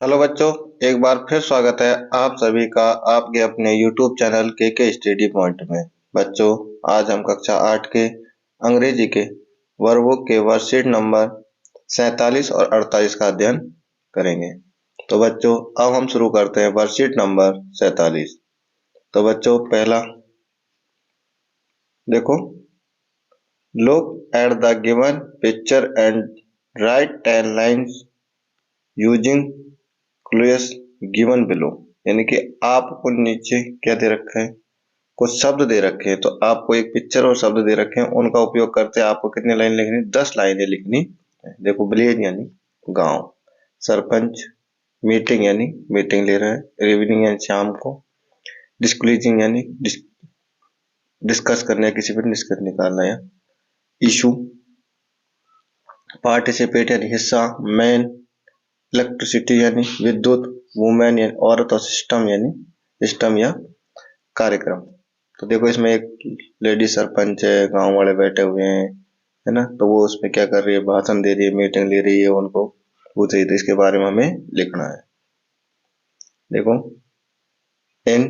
Hello बच्चों, एक बार फिर स्वागत है आप सभी का आपके अपने YouTube चैनल के स्टडी पॉइंट में। बच्चों, आज हम कक्षा 8 के अंग्रेजी के वर्बों के वर्कशीट नंबर 47 और 48 का अध्ययन करेंगे। तो बच्चों, अब हम शुरू करते हैं वर्कशीट नंबर 47। तो बच्चों, पहला देखो, look at the given picture and right 10 lines using clues given below. यानी कि आपको नीचे क्या दे रखा है, कुछ शब्द दे रखे हैं। तो आपको एक पिक्चर और शब्द दे रखे हैं, उनका उपयोग करते आपको कितनी लाइन लिखनी, 10 लाइनें लिखनी है। देखो, विलेज यानी गांव, सरपंच मीटिंग यानी मीटिंग ले रहा है, इवनिंग यानी शाम को, डिस्क्लोजिंग यानी डिस्कस करना है, किसी पर निष्कर्ष निकालना है, इशू, पार्टिसिपेट यानी हिस्सा, मैन इलेक्ट्रिसिटी यानी विद्युत, वुमेन यानी औरत और सिस्टम यानी सिस्टम या कार्यक्रम। तो देखो, इसमें एक लेडी सरपंच है, गांव वाले बैठे हुए हैं, है ना। तो वो उसमें क्या कर रही है, भाषण दे रही है, मीटिंग ले रही है, उनको पूछ रही है। तो इसके बारे में हमें लिखना है। देखो, in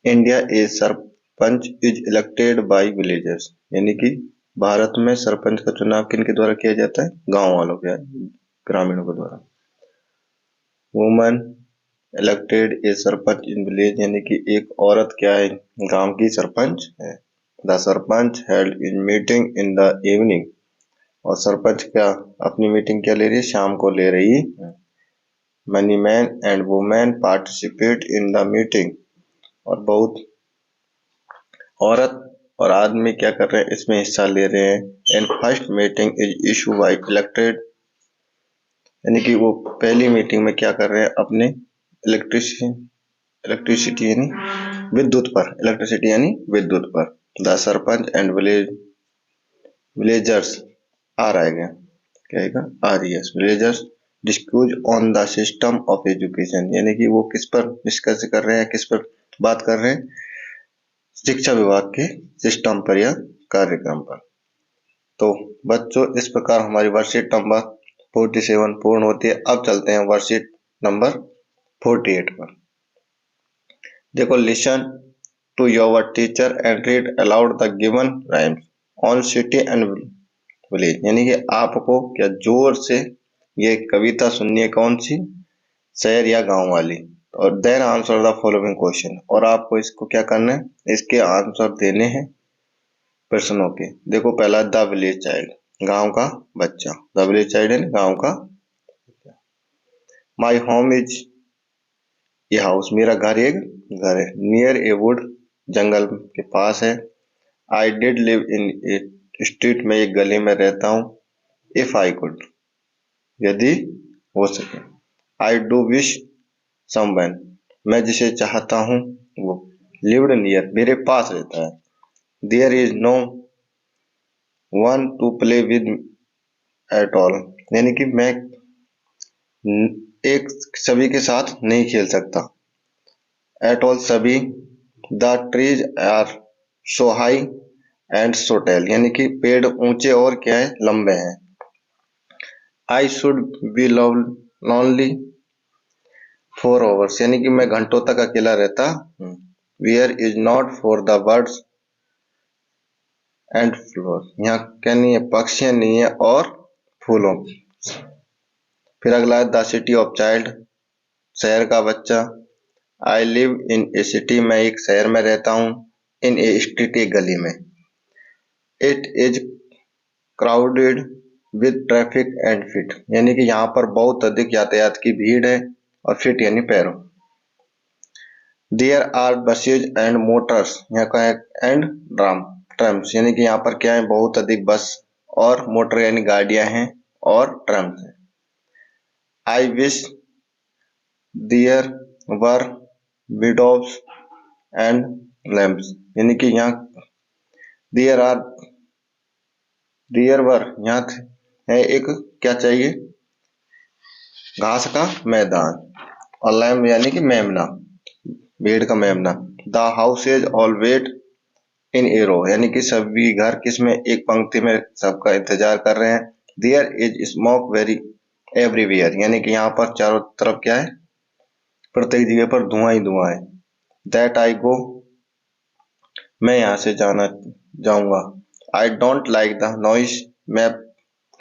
India A sarpanch is elected by villagers. यानी कि भारत में सरपंच का चुनाव किनके द्वारा किया जाता है, गांव वालों के, ग्रामीणों के द्वारा। Woman elected A sarpanch in village, यानी कि एक औरत क्या है, गांव की सरपंच है। The sarpanch held in meeting in the evening. और सरपंच क्या अपनी मीटिंग क्या ले रही है, शाम को ले रही है। Money man and women participate in the meeting. और बहुत औरत और आदमी क्या कर रहे हैं, इसमें हिस्सा ले रहे हैं। In first meeting is issue bye elected, यानी कि वो पहली मीटिंग में क्या कर रहे हैं, अपने इलेक्ट्रिसिटी यानी विद्युत पर, इलेक्ट्रिसिटी यानी विद्युत पर। The sarpanch and villagers are आएगा, क्या आएगा, are yes, villagers discuss on the system of education. यानी कि वो किस पर डिस्कस कर रहे हैं, किस पर बात कर रहे हैं, शिक्षा विभाग के सिस्टम पर या कार्यक्रम पर। तो बच्चों, इस प्रकार हमारी वर्कशीट नंबर 47 पूर्ण होती है। अब चलते हैं वर्कशीट नंबर 48 पर। देखो, listen to your teacher and read aloud the given rhymes on city and village. यानी कि आपको क्या जोर से ये कविता सुननी है, कौन सी, शहर या गांव वाली। और then answer the following question, और आपको इसको क्या करना है, इसके आंसर देने हैं प्रश्नों के। देखो, पहला द विलेज चाइल्ड, गांव का बच्चा, द विलेज चाइल्ड है गांव का। माई होम इज, ये हाउस मेरा घर, एक घर है। नियर ए वुड, जंगल के पास है। I did live in A street, में एक गली में रहता हूँ। इफ आई कुड, यदि हो सके। आई डू विश समवन, मैं जिसे चाहता हूँ वो। लिव्ड नियर, मेरे पास रहता है। There is no one to play with at all, यानी कि मैं एक सभी के साथ नहीं खेल सकता। एट ऑल, सभी। The trees are so high and so tall, यानी कि पेड़ ऊंचे और क्या है, लंबे हैं। I should be lonely for hours, यानी कि मैं घंटों तक अकेला रहता हूँ। Where is not for the birds and floor, यहाँ क्या नहीं है, पक्षियां नहीं है और फूलों। फिर अगला है द सिटी ऑफ चाइल्ड, शहर का बच्चा। I live in A city, मैं एक शहर में रहता हूँ। इन ए स्ट्रीट, एक गली में। It is crowded with traffic and fit, यानी कि यहाँ पर बहुत अधिक यातायात की भीड़ है, और फिट यानी पैरों। There are buses and motors, यहाँ का है एंड ट्रम्स, यानी कि यहाँ पर क्या है, बहुत अधिक बस और मोटर यानी गाड़ियां हैं, और ट्रम्स हैं। I wish there were widows and lamps, यानी कि यहाँ देयर आर, देयर वर, यहाँ है एक, क्या चाहिए, घास का मैदान, और लैम्प यानी कि मेमना, भेड़ का मेमना। The house is always in a row, यानी कि सभी घर किसमें, एक पंक्ति में सबका इंतजार कर रहे हैं। There is smoke very everywhere, यानी कि यहाँ पर चारों तरफ क्या है, प्रत्येक जगह पर धुआं ही धुआं है। दैट आई गो, मैं यहाँ से जाऊंगा। I don't like the noise, मैं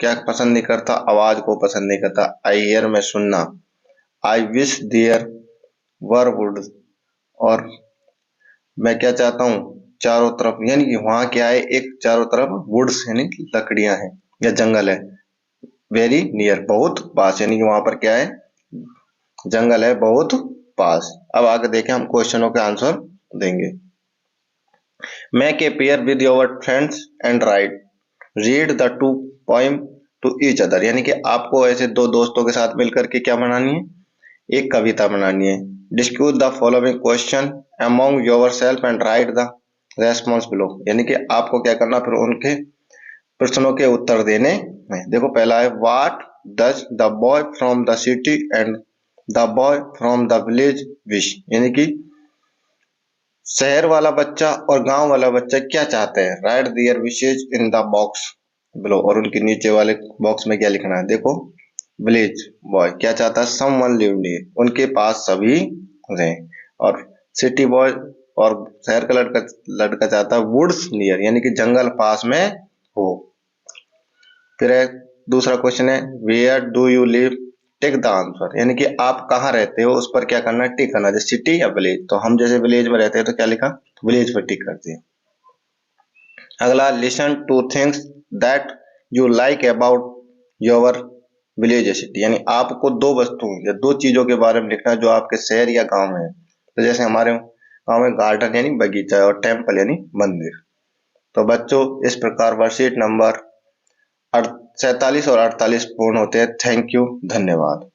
क्या पसंद नहीं करता, आवाज को पसंद नहीं करता। आई हियर, मैं सुनना। I wish there were wood, और मैं क्या चाहता हूँ, चारों तरफ, यानी कि वहां क्या है, एक चारों तरफ वुड्स यानी लकड़ियां हैं या जंगल है। वेरी नियर, बहुत पास, यानी कि वहां पर क्या है, जंगल है बहुत पास। अब आगे देखें, हम क्वेश्चनों के आंसर देंगे। Make a pair with your friends and write, read the two poem to each other, यानी कि आपको ऐसे दो दोस्तों के साथ मिलकर के क्या बनानी है, एक कविता बनानी है। Discuss the following question among yourself and write the response below, यानी कि आपको क्या करना, फिर उनके प्रश्नों के उत्तर देने हैं। देखो पहला है, what does the boy from the city and the boy from the village wish, यानी कि शहर वाला बच्चा और गांव वाला बच्चा क्या चाहते हैं। Write their wishes in the box below, और उनके नीचे वाले बॉक्स में क्या लिखना है। देखो विलेज बॉय क्या चाहता है, समवन लिव नियर, उनके पास सभी रहें। और सिटी बॉय और शहर का लड़का लड़का चाहता है वुड्स नियर, यानी कि जंगल पास में हो। फिर है दूसरा क्वेश्चन है, where do you live, tick the answer, यानी कि आप कहाँ रहते हो, उस पर क्या करना है, टिक करना, जैसे सिटी या विलेज। तो हम जैसे विलेज में रहते हैं तो क्या लिखा, विलेज पर टिक कर दिया। अगला, listen two things that you like about your village या सिटी, यानी आपको दो वस्तुओं या दो चीजों के बारे में लिखना है जो आपके शहर या गांव में है। तो जैसे हमारे गांव में गार्डन यानी बगीचा और टेम्पल यानी मंदिर। तो बच्चों इस प्रकार वर्कशीट नंबर 47 और 48 पूर्ण होते हैं। थैंक यू, धन्यवाद।